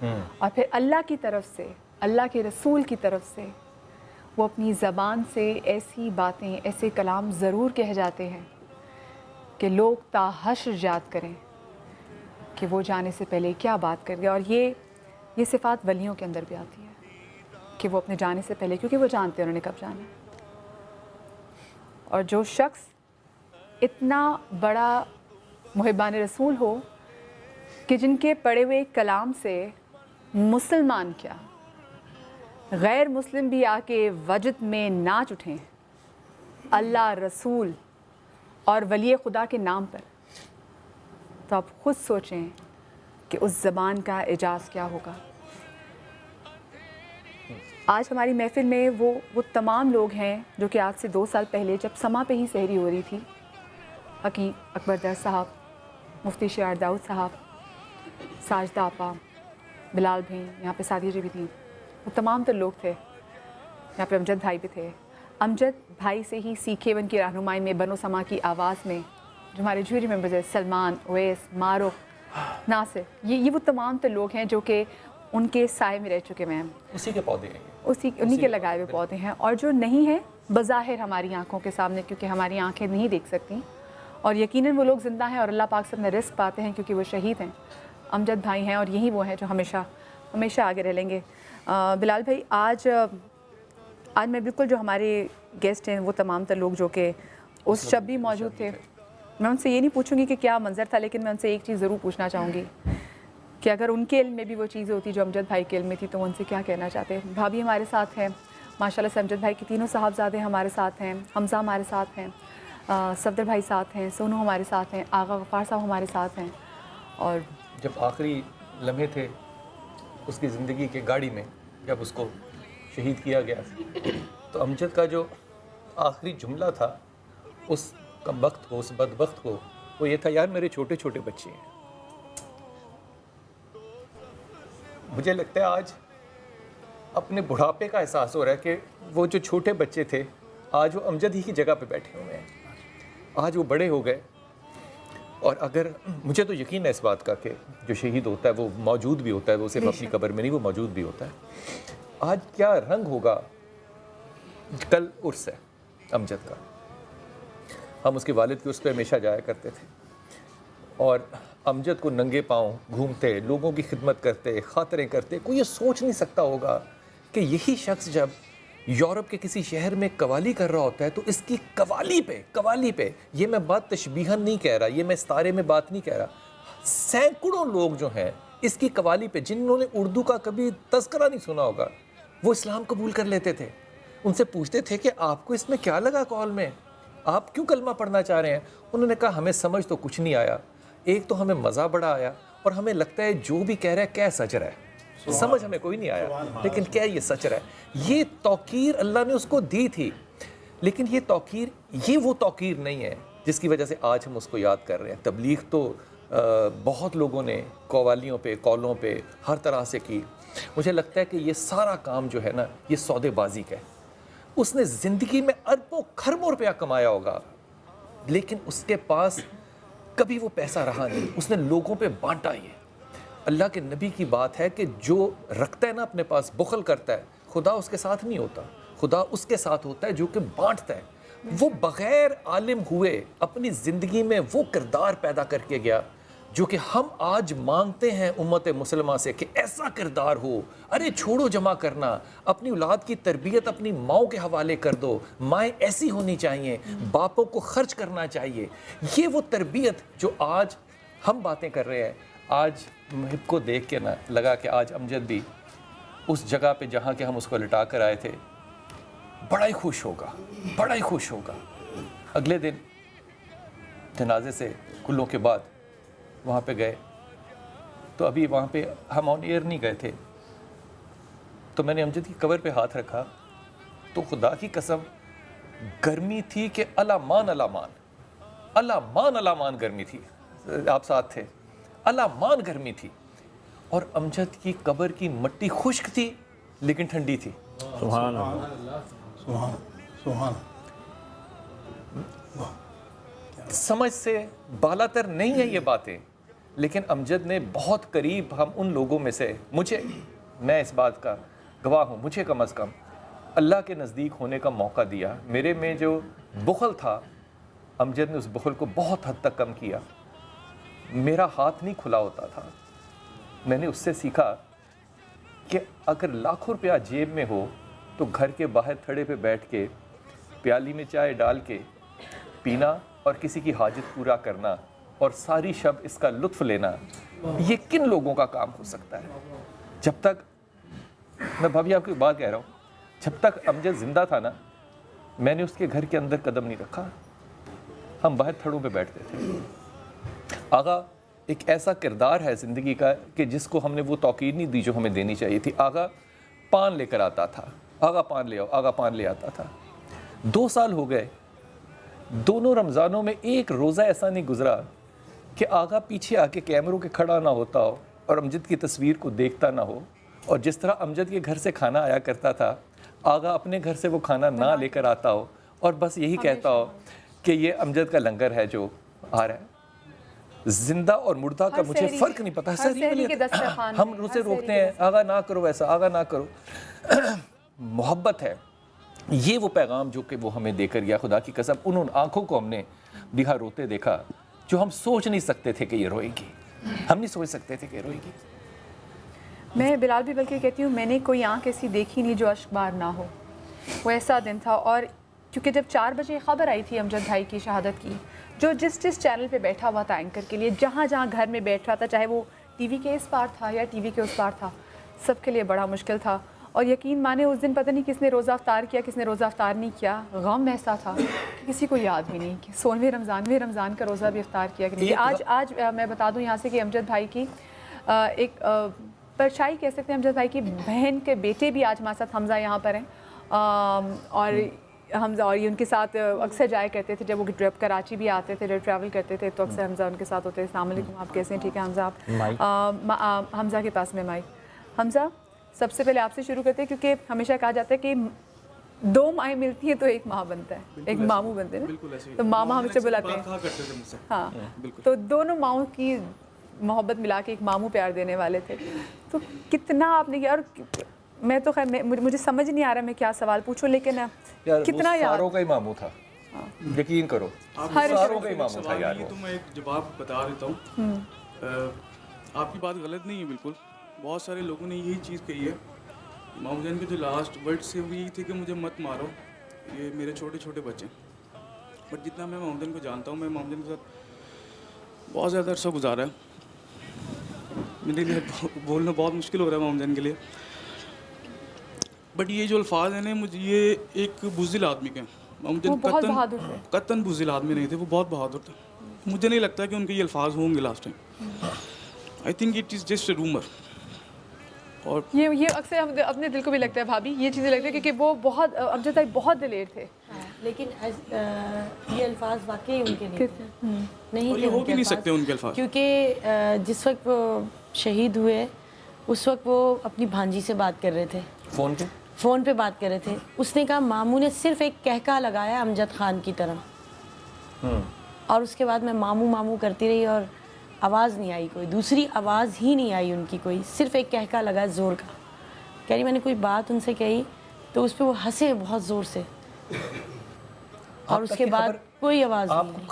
اور پھر اللہ کی طرف سے، اللہ کے رسول کی طرف سے وہ اپنی زبان سے ایسی باتیں، ایسے کلام ضرور کہہ جاتے ہیں کہ لوگ تا حشر یاد کریں کہ وہ جانے سے پہلے کیا بات کر گیا. اور یہ صفات ولیوں کے اندر بھی آتی ہے کہ وہ اپنے جانے سے پہلے، کیونکہ وہ جانتے ہیں انہوں نے کب جانا. اور جو شخص اتنا بڑا محبان رسول ہو کہ جن کے پڑھے ہوئے کلام سے مسلمان کیا غیر مسلم بھی آ کے وجد میں ناچ اٹھیں اللہ، رسول اور ولی خدا کے نام پر، تو آپ خود سوچیں کہ اس زبان کا اعجاز کیا ہوگا. آج ہماری محفل میں وہ تمام لوگ ہیں جو کہ آج سے 2 سال پہلے جب سما پہ ہی سحری ہو رہی تھی، حکیم اکبر در صاحب، مفتی شعر داؤد صاحب، ساجدہ آپا، بلال بھائی، یہاں پہ سعدیہ جی بھی تھیں، وہ تمام تو لوگ تھے. یہاں پہ امجد بھائی بھی تھے. امجد بھائی سے ہی سیکھے ان کی رہنمائی میں، بنو سما کی آواز میں جو ہمارے جوری ممبرز ہیں، سلمان، اویس، معروف، ناصر، یہ وہ تمام تو لوگ ہیں جو کہ ان کے سائے میں رہ چکے ہیں. اسی کے پودے ہیں، انہی کے لگائے ہوئے پودے ہیں. اور جو نہیں ہیں بظاہر ہماری آنکھوں کے سامنے، کیونکہ ہماری آنکھیں نہیں دیکھ سکتی، اور یقیناً وہ لوگ زندہ ہیں اور اللہ پاک سے اپنا رزق پاتے ہیں کیونکہ وہ شہید ہیں. امجد بھائی ہیں اور یہی وہ ہیں جو ہمیشہ آگے رہ لیں گے. بلال بھائی، آج میں بالکل جو ہمارے گیسٹ ہیں وہ تمام تر لوگ جو کہ اس شب بھی موجود تھے، میں ان سے یہ نہیں پوچھوں گی کہ کیا منظر تھا، لیکن میں ان سے ایک چیز ضرور پوچھنا چاہوں گی کہ اگر ان کے علم میں بھی وہ چیزیں ہوتی جو امجد بھائی کے علم میں تھی تو ان سے کیا کہنا چاہتے ہیں. بھابھی ہمارے ساتھ ہیں ماشاءاللہ سے، امجد بھائی کے تینوں صاحبزادے ہمارے ساتھ ہیں، حمزہ ہمارے ساتھ ہیں، صفدر بھائی ساتھ ہیں، سونو ہمارے ساتھ ہیں، آغا غفار صاحب ہمارے ساتھ ہیں. اور جب آخری لمحے تھے اس کی زندگی کے گاڑی میں، جب اس کو شہید کیا گیا، تو امجد کا جو آخری جملہ تھا اس وقت کو، اس بدبخت کو، وہ یہ تھا، یار میرے چھوٹے چھوٹے بچے ہیں. مجھے لگتا ہے آج اپنے بڑھاپے کا احساس ہو رہا ہے کہ وہ جو چھوٹے بچے تھے آج وہ امجد ہی کی جگہ پہ بیٹھے ہوئے ہیں. آج وہ بڑے ہو گئے، اور اگر مجھے تو یقین ہے اس بات کا کہ جو شہید ہوتا ہے وہ موجود بھی ہوتا ہے، وہ صرف اپنی قبر میں نہیں، وہ موجود بھی ہوتا ہے. آج کیا رنگ ہوگا. کل عرس ہے امجد کا، ہم اس کے والد کے عرس پہ ہمیشہ جایا کرتے تھے، اور امجد کو ننگے پاؤں گھومتے، لوگوں کی خدمت کرتے، خاطریں کرتے. کوئی یہ سوچ نہیں سکتا ہوگا کہ یہی شخص جب یورپ کے کسی شہر میں قوالی کر رہا ہوتا ہے تو اس کی قوالی پہ یہ میں بات تشبیہاً نہیں کہہ رہا، یہ میں ستارے میں بات نہیں کہہ رہا، سینکڑوں لوگ جو ہیں اس کی قوالی پہ، جنہوں نے اردو کا کبھی تذکرہ نہیں سنا ہوگا، وہ اسلام قبول کر لیتے تھے. ان سے پوچھتے تھے کہ آپ کو اس میں کیا لگا قول میں، آپ کیوں کلمہ پڑھنا چاہ رہے ہیں؟ انہوں نے کہا ہمیں سمجھ تو کچھ نہیں آیا، ایک تو ہمیں مزہ بڑا آیا، اور ہمیں لگتا ہے جو بھی کہہ رہا ہے کیا سچ رہا ہے. سمجھ ہمیں کوئی نہیں آیا، لیکن کیا یہ سچ رہا ہے. یہ توقیر اللہ نے اس کو دی تھی، لیکن یہ وہ توقیر نہیں ہے جس کی وجہ سے آج ہم اس کو یاد کر رہے ہیں. تبلیغ تو بہت لوگوں نے قوالیوں پہ، قولوں پہ ہر طرح سے کی. مجھے لگتا ہے کہ یہ سارا کام جو ہے نا، یہ سودے بازی کا ہے. اس نے زندگی میں اربوں کھربوں روپیہ کمایا ہوگا، لیکن اس کے پاس کبھی وہ پیسہ رہا نہیں، اس نے لوگوں پہ بانٹا. یہ اللہ کے نبی کی بات ہے کہ جو رکھتا ہے نا اپنے پاس، بخل کرتا ہے، خدا اس کے ساتھ نہیں ہوتا، خدا اس کے ساتھ ہوتا ہے جو کہ بانٹتا ہے. وہ بغیر عالم ہوئے اپنی زندگی میں وہ کردار پیدا کر کے گیا جو کہ ہم آج مانگتے ہیں امت مسلمہ سے کہ ایسا کردار ہو. ارے چھوڑو جمع کرنا، اپنی اولاد کی تربیت اپنی ماؤں کے حوالے کر دو. مائیں ایسی ہونی چاہیے، باپوں کو خرچ کرنا چاہیے. یہ وہ تربیت جو آج ہم باتیں کر رہے ہیں. آج محب کو دیکھ کے نا لگا کہ آج امجد بھی اس جگہ پہ جہاں کہ ہم اس کو لٹا کر آئے تھے بڑا ہی خوش ہوگا. اگلے دن جنازے سے کلوں کے بعد وہاں پہ گئے تو ابھی وہاں پہ ہم آن ایئر نہیں گئے تھے، تو میں نے امجد کی قبر پہ ہاتھ رکھا تو خدا کی قسم گرمی تھی کہ الامان گرمی تھی. آپ ساتھ تھے، الامان گرمی تھی، اور امجد کی قبر کی مٹی خشک تھی لیکن ٹھنڈی تھی. سبحان اللہ، سبحان. سمجھ سے بالا تر نہیں ہے یہ باتیں، لیکن امجد نے بہت قریب ہم ان لوگوں میں سے میں اس بات کا گواہ ہوں, مجھے کم از کم اللہ کے نزدیک ہونے کا موقع دیا. میرے میں جو بخل تھا امجد نے اس بخل کو بہت حد تک کم کیا. میرا ہاتھ نہیں کھلا ہوتا تھا. میں نے اس سے سیکھا کہ اگر لاکھوں روپیہ جیب میں ہو تو گھر کے باہر تھڑے پہ بیٹھ کے پیالی میں چائے ڈال کے پینا اور کسی کی حاجت پورا کرنا اور ساری شب اس کا لطف لینا, یہ کن لوگوں کا کام ہو سکتا ہے؟ جب تک میں بھابھی آپ کی بات کہہ رہا ہوں, جب تک امجد زندہ تھا نا, میں نے اس کے گھر کے اندر قدم نہیں رکھا. ہم باہر تھڑوں پہ بیٹھتے تھے. آغا ایک ایسا کردار ہے زندگی کا کہ جس کو ہم نے وہ توقیر نہیں دی جو ہمیں دینی چاہیے تھی. آغا پان لے کر آتا تھا, آغا پان لے آؤ, آغا پان لے آتا تھا. 2 سال ہو گئے, دونوں رمضانوں میں ایک روزہ ایسا نہیں گزرا کہ آغا پیچھے آ کے کیمروں کے کھڑا نہ ہوتا ہو اور امجد کی تصویر کو دیکھتا نہ ہو. اور جس طرح امجد کے گھر سے کھانا آیا کرتا تھا, آغا اپنے گھر سے وہ کھانا نہ لے کر آتا ہو اور بس یہی کہتا ہو کہ یہ امجد کا لنگر ہے جو آ رہا ہے. زندہ اور مردہ کا مجھے فرق نہیں پتا. ہم روزے روکتے ہیں, آغا نہ کرو ایسا, آغا نہ کرو. محبت ہے یہ وہ پیغام جو کہ وہ ہمیں دے کر گیا. خدا کی قسم ان آنکھوں کو ہم نے دیکھا روتے دیکھا جو ہم سوچ نہیں سکتے تھے کہ یہ روئے گی. ہم نہیں سوچ سکتے تھے کہ روئے گی. میں بلال بھی بلکہ کہتی ہوں, میں نے کوئی آنکھ ایسی دیکھی نہیں جو اشک بار نہ ہو. وہ ایسا دن تھا. اور کیونکہ جب 4 بجے خبر آئی تھی امجد بھائی کی شہادت کی, جو جس چینل پہ بیٹھا ہوا تھا اینکر کے لیے, جہاں گھر میں بیٹھ رہا تھا, چاہے وہ ٹی وی کے اس پار تھا یا ٹی وی کے اس پار تھا, سب کے لیے بڑا مشکل تھا. اور یقین مانے اس دن پتہ نہیں کس نے روزہ افطار کیا, کس نے روزہ افطار نہیں کیا. غم ایسا تھا کہ کسی کو یاد بھی نہیں کہ 16ویں رمضان کا روزہ بھی افطار کیا کہ نہیں. آج میں بتا دوں یہاں سے کہ امجد بھائی کی ایک پرچھائی کہہ سکتے ہیں, امجد بھائی کی بہن کے بیٹے بھی آج ہمارے ساتھ حمزہ یہاں پر ہیں. اور حمزہ اور یہ ان کے ساتھ اکثر جایا کرتے تھے جب وہ کراچی بھی آتے تھے, جب ٹریول کرتے تھے تو اکثر حمزہ ان کے ساتھ ہوتے. السلام علیکم, آپ کیسے ہیں؟ ٹھیک ہے حمزہ. آپ حمزہ کے پاس میں مائی. حمزہ سب سے پہلے آپ سے شروع کرتے ہیں کیونکہ ہمیشہ کہا جاتا ہے کہ 2 مائیں ملتی ہیں تو ایک ماں بنتا ہے, ایک ماموں بنتے ہیں, تو ماما ہمیشہ بلاتے ہیں. ہاں, تو دونوں ماؤں کی محبت ملا کے ایک ماموں پیار دینے والے تھے. تو کتنا آپ نے کیا, اور میں تو خیر مجھے سمجھ نہیں آ رہا میں کیا سوال پوچھوں, لیکن کتنا یاد. ساروں کا ہی ماموں تھا, یقین کرو, ساروں کا ہی ماموں تھا یار. تو میں ایک جواب بتا دیتا ہوں. آپ کی بات غلط نہیں ہے بالکل. بہت سارے لوگوں نے یہی چیز کہی ہے. امام حسین کے جو لاسٹ ورڈ سے وہ یہی تھے کہ مجھے مت مارو, یہ میرے چھوٹے چھوٹے بچے. بٹ جتنا میں امام حسین کو جانتا ہوں, میں امام حسین کے ساتھ بہت زیادہ عرصہ گزارا ہے. میرے لیے بولنا بہت مشکل ہو رہا ہے امام حسین کے لیے. بٹ یہ جو الفاظ ہیں نا, مجھے یہ ایک بزدل آدمی کے قطن بزدل آدمی نہیں تھے, وہ بہت بہادر تھے. مجھے نہیں لگتا کہ ان کے یہ الفاظ ہوں گے last time. I think it is just a rumour. اور یہ اکثر اپنے دل کو بھی لگتا ہے بھابھی, یہ چیزیں لگتی ہیں کیونکہ وہ بہت امجد بھائی بہت دلیر تھے. لیکن یہ الفاظ واقعی ان کے نہیں تھے, نہیں یہ ہو بھی نہیں سکتے ان کے الفاظ, کیونکہ جس وقت وہ شہید ہوئے اس وقت وہ اپنی بھانجی سے بات کر رہے تھے, فون پہ بات کر رہے تھے. اس نے کہا ماموں نے صرف ایک کہکا لگایا امجد خان کی طرح, اور اس کے بعد میں ماموں ماموں کرتی رہی اور آواز نہیں آئی, کوئی دوسری آواز ہی نہیں آئی ان کی, کوئی صرف ایک کہکا لگا زور کا. کہہ رہی میں نے کوئی بات ان سے کہی تو اس پہ وہ ہنسے بہت زور سے, اور اس کے بعد کوئی آواز نہیں.